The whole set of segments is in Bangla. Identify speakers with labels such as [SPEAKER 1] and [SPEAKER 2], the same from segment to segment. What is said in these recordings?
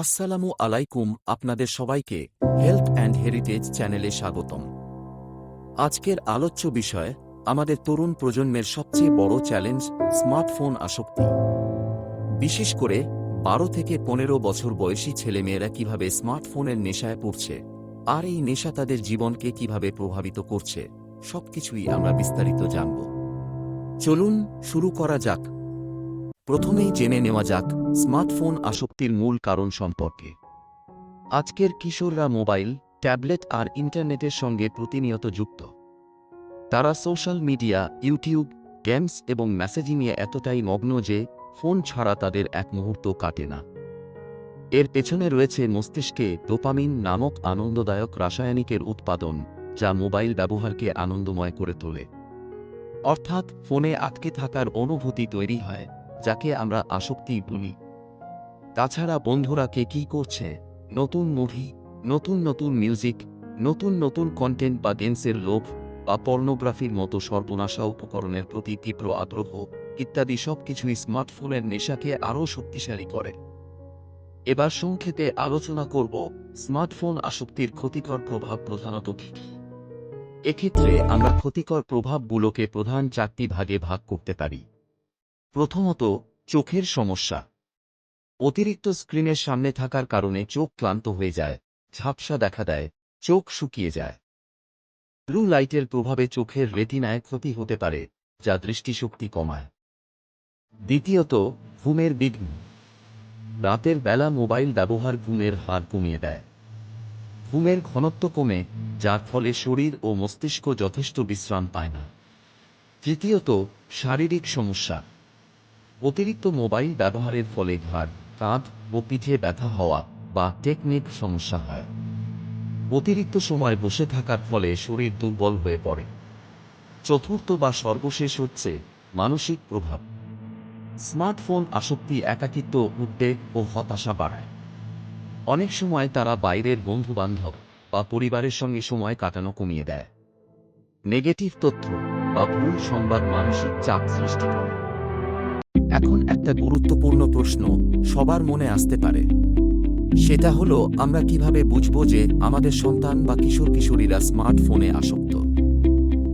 [SPEAKER 1] আসসালামু আলাইকুম, আপনাদের সবাইকে হেলথ অ্যান্ড হেরিটেজ চ্যানেলে স্বাগতম। আজকের আলোচ্য বিষয় আমাদের তরুণ প্রজন্মের সবচেয়ে বড় চ্যালেঞ্জ স্মার্টফোন আসক্তি। বিশেষ করে 12 থেকে 15 বছর বয়সী ছেলেমেয়েরা কিভাবে স্মার্টফোনের নেশায় পড়ছে আর এই নেশা তাদের জীবনকে কিভাবে প্রভাবিত করছে সবকিছুই আমরা বিস্তারিত জানব। চলুন শুরু করা যাক। প্রথমেই জেনে নেওয়া যাক স্মার্টফোন আসক্তির মূল কারণ সম্পর্কে। আজকের কিশোররা মোবাইল, ট্যাবলেট আর ইন্টারনেটের সঙ্গে প্রতিনিয়ত যুক্ত। তারা সোশ্যাল মিডিয়া, ইউটিউব, গেমস এবং মেসেজিংয়ে এতটাই মগ্ন যে ফোন ছাড়া তাদের এক মুহূর্ত কাটে না। এর পেছনে রয়েছে মস্তিষ্কে ডোপামিন নামক আনন্দদায়ক রাসায়নিকের উৎপাদন, যা মোবাইল ব্যবহারকে আনন্দময় করে তোলে। অর্থাৎ ফোনে আটকে থাকার অনুভূতি তৈরি হয়, যাকে আমরা আসক্তি বলি। তাছাড়া বন্ধুরা কে কী করছে, নতুন মুভি, নতুন নতুন মিউজিক, নতুন নতুন কন্টেন্ট বা গেমসের লোভ বা পর্নোগ্রাফির মতো সর্বনাশা উপকরণের প্রতি তীব্র আগ্রহ ইত্যাদি সবকিছুই স্মার্টফোনের নেশাকে আরও শক্তিশালী করে। এবার সংক্ষেপে আলোচনা করব স্মার্টফোন আসক্তির ক্ষতিকর প্রভাব প্রধানত কী কী। এক্ষেত্রে আমরা ক্ষতিকর প্রভাবগুলোকে প্রধান 4টি ভাগে ভাগ করতে পারি। প্রথমত, চোখের সমস্যা। অতিরিক্ত স্ক্রিনের সামনে থাকার কারণে চোখ ক্লান্ত হয়ে যায়, ঝাপসা দেখা দেয়, চোখ শুকিয়ে যায়। ব্লু লাইটের প্রভাবে চোখের রেটিনায় ক্ষতি হতে পারে, যা দৃষ্টিশক্তি কমায়। দ্বিতীয়ত, ঘুমের বিঘ্ন। রাতের বেলা মোবাইল ব্যবহার ঘুমের হার কমিয়ে দেয়। ঘুমের ঘনত্ব কমে, যার ফলে শরীর ও মস্তিষ্ক যথেষ্ট বিশ্রাম পায় না। তৃতীয়ত, শারীরিক সমস্যা। অতিরিক্ত মোবাইল ব্যবহারের ফলে ঘাড়, কাঁধ ও পিঠে ব্যথা হওয়া বা টেকনিক সমস্যা হয়। অতিরিক্ত সময় বসে থাকার ফলে শরীর দুর্বল হয়ে পড়ে। চতুর্থ বা সর্বশেষ হচ্ছে মানসিক প্রভাব। স্মার্টফোন আসক্তি একাকিত্ব, উদ্বেগ ও হতাশা বাড়ায়। অনেক সময় তারা বাইরের বন্ধুবান্ধব বা পরিবারের সঙ্গে সময় কাটানো কমিয়ে দেয়। নেগেটিভ তথ্য বা ভুল সংবাদ মানসিক চাপ সৃষ্টি করে। এখন একটা গুরুত্বপূর্ণ প্রশ্ন সবার মনে আসতে পারে, সেটা হলো আমরা কিভাবে বুঝব যে আমাদের সন্তান বা কিশোর কিশোরীরা স্মার্টফোনে আসক্ত।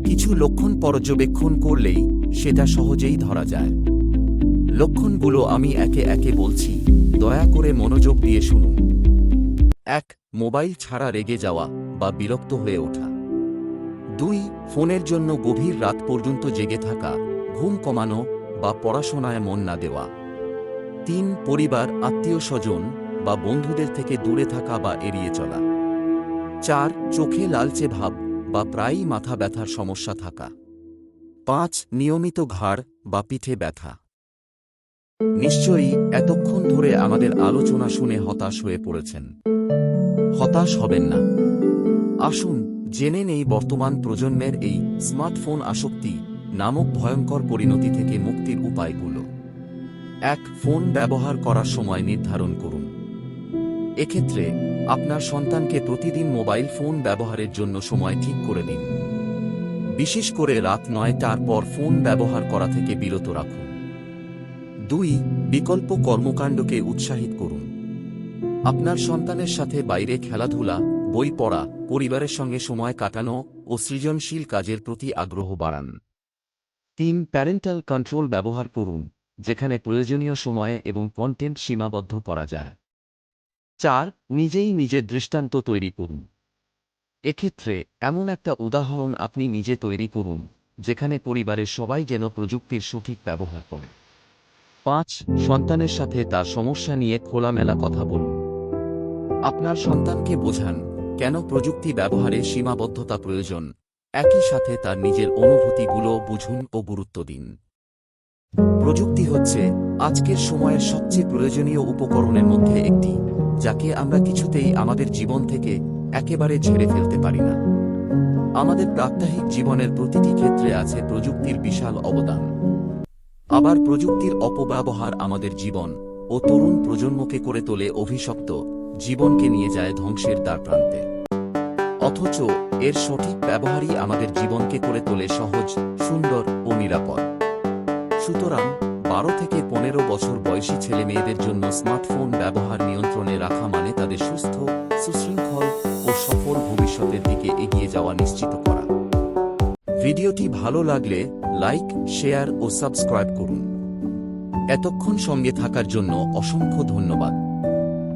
[SPEAKER 1] কিছু লক্ষণ পর্যবেক্ষণ করলেই সেটা সহজেই ধরা যায়। লক্ষণগুলো আমি একে একে বলছি, দয়া করে মনোযোগ দিয়ে শুনুন। 1. মোবাইল ছাড়া রেগে যাওয়া বা বিরক্ত হয়ে ওঠা। 2. ফোনের জন্য গভীর রাত পর্যন্ত জেগে থাকা, ঘুম কমানো বা পড়াশোনায় মন না দেওয়া। 3. পরিবার, আত্মীয় স্বজন বা বন্ধুদের থেকে দূরে থাকা বা এড়িয়ে চলা। 4. চোখে লালচে ভাব বা প্রায়ই মাথা ব্যথার সমস্যা থাকা। 5. নিয়মিত ঘাড় বা পিঠে ব্যথা। নিশ্চয়ই এতক্ষণ ধরে আমাদের আলোচনা শুনে হতাশ হয়ে পড়েছেন। হতাশ হবেন না। আসুন জেনে নেই বর্তমান প্রজন্মের এই স্মার্টফোন আসক্তি নামক ভয়ঙ্কর পরিণতি থেকে মুক্তির উপায়গুলো। 1. ফোন ব্যবহার করার সময় নির্ধারণ করুন। এক্ষেত্রে আপনার সন্তানকে প্রতিদিন মোবাইল ফোন ব্যবহারের জন্য সময় ঠিক করে দিন। বিশেষ করে রাত 9টার পর ফোন ব্যবহার করা থেকে বিরত রাখুন। 2. বিকল্প কর্মকাণ্ডকে উৎসাহিত করুন। আপনার সন্তানের সাথে বাইরে খেলাধুলা, বই পড়া, পরিবারের সঙ্গে সময় কাটানো ও সৃজনশীল কাজের প্রতি আগ্রহ বাড়ান। 3. প্যারেন্টাল কন্ট্রোল ব্যবহার করুন, যেখানে প্রয়োজনীয় সময়ে এবং কন্টেন্ট সীমাবদ্ধ করা যায়। 4. নিজেই নিজের দৃষ্টান্ত তৈরি করুন। এক্ষেত্রে এমন একটা উদাহরণ আপনি নিজে তৈরি করুন, যেখানে পরিবারের সবাই যেন প্রযুক্তির সঠিক ব্যবহার করে। 5. সন্তানের সাথে তার সমস্যা নিয়ে খোলামেলা কথা বলুন। আপনার সন্তানকে বোঝান কেন প্রযুক্তি ব্যবহারে সীমাবদ্ধতা প্রয়োজন, একই সাথে তার নিজের অনুভূতিগুলো বুঝুন ও গুরুত্ব দিন। প্রযুক্তি হচ্ছে আজকের সময়ের সবচেয়ে প্রয়োজনীয় উপকরণের মধ্যে একটি, যাকে আমরা কিছুতেই আমাদের জীবন থেকে একেবারে ঝেড়ে ফেলতে পারি না। আমাদের প্রাত্যহিক জীবনের প্রতিটি ক্ষেত্রে আছে প্রযুক্তির বিশাল অবদান। আবার প্রযুক্তির অপব্যবহার আমাদের জীবন ও তরুণ প্রজন্মকে করে তোলে অভিশপ্ত, জীবনকে নিয়ে যায় ধ্বংসের দ্বারপ্রান্তে। অথচ এর সঠিক ব্যবহারই আমাদের জীবনকে করে তোলে সহজ, সুন্দর ও নিরাপদ। সুতরাং 12 থেকে 15 বছর বয়সী ছেলেমেয়েদের জন্য স্মার্টফোন ব্যবহার নিয়ন্ত্রণে রাখা মানে তাদের সুস্থ, সুশৃঙ্খল ও সফল ভবিষ্যতের দিকে এগিয়ে যাওয়া নিশ্চিত করা। ভিডিওটি ভালো লাগলে লাইক, শেয়ার ও সাবস্ক্রাইব করুন। এতক্ষণ সঙ্গে থাকার জন্য অসংখ্য ধন্যবাদ।